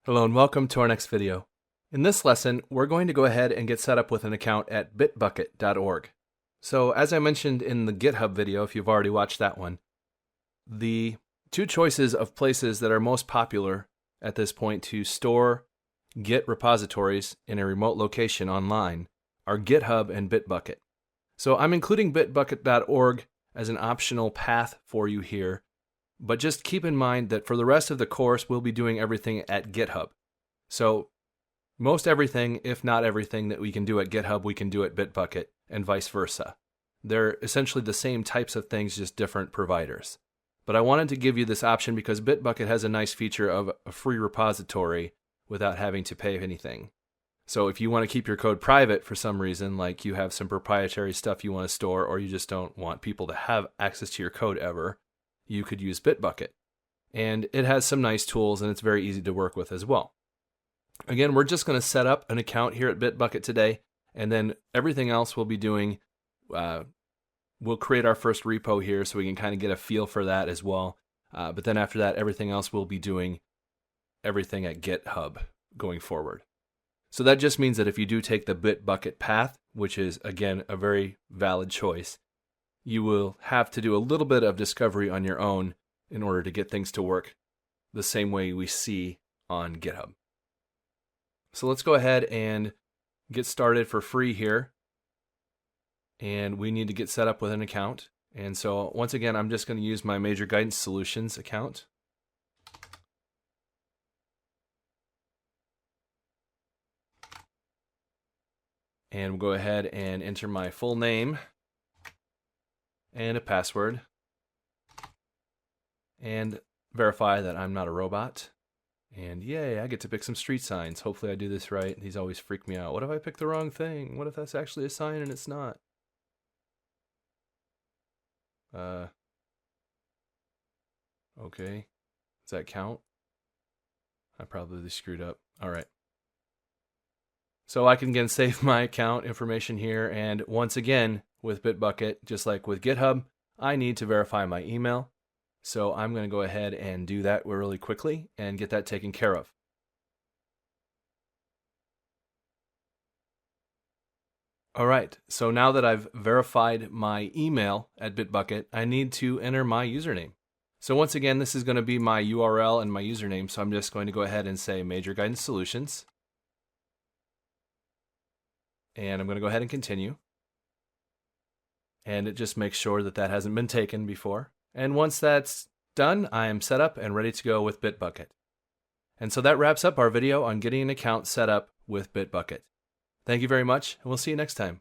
Hello and welcome to our next video. In this lesson, we're going to go ahead and get set up with an account at bitbucket.org. So as I mentioned in the GitHub video, if you've already watched that one, the two choices of places that are most popular at this point to store Git repositories in a remote location online are GitHub and BitBucket. So I'm including bitbucket.org as an optional path for you here. But just keep in mind that for the rest of the course, we'll be doing everything at GitHub. So most everything, if not everything that we can do at GitHub, we can do at BitBucket and vice versa. They're essentially the same types of things, just different providers. But I wanted to give you this option because BitBucket has a nice feature of a free repository without having to pay anything. So if you want to keep your code private for some reason, like you have some proprietary stuff you want to store, or you just don't want people to have access to your code ever, you could use BitBucket. And it has some nice tools and it's very easy to work with as well. Again, we're just going to set up an account here at BitBucket today, and then everything else we'll be doing, we'll create our first repo here so we can kind of get a feel for that as well. But then after that, everything else we'll be doing everything at GitHub going forward. So that just means that if you do take the BitBucket path, which is again a very valid choice, you will have to do a little bit of discovery on your own in order to get things to work the same way we see on GitHub. So let's go ahead and get started for free here. And we need to get set up with an account. And so once again, I'm just going to use my Major Guidance Solutions account. And we'll go ahead and enter my full name and a password, and verify that I'm not a robot. And yay, I get to pick some street signs. Hopefully I do this right. These always freak me out. What if I pick the wrong thing? What if that's actually a sign and it's not? Okay. Does that count? I probably screwed up. All right. So I can again save my account information here, and once again, with BitBucket, just like with GitHub, I need to verify my email. So I'm going to go ahead and do that really quickly and get that taken care of. All right, so now that I've verified my email at BitBucket, I need to enter my username. So once again, this is going to be my URL and my username, so I'm just going to go ahead and say Major Guidance Solutions. And I'm going to go ahead and continue. And it just makes sure that that hasn't been taken before. And once that's done, I am set up and ready to go with BitBucket. And so that wraps up our video on getting an account set up with BitBucket. Thank you very much, and we'll see you next time.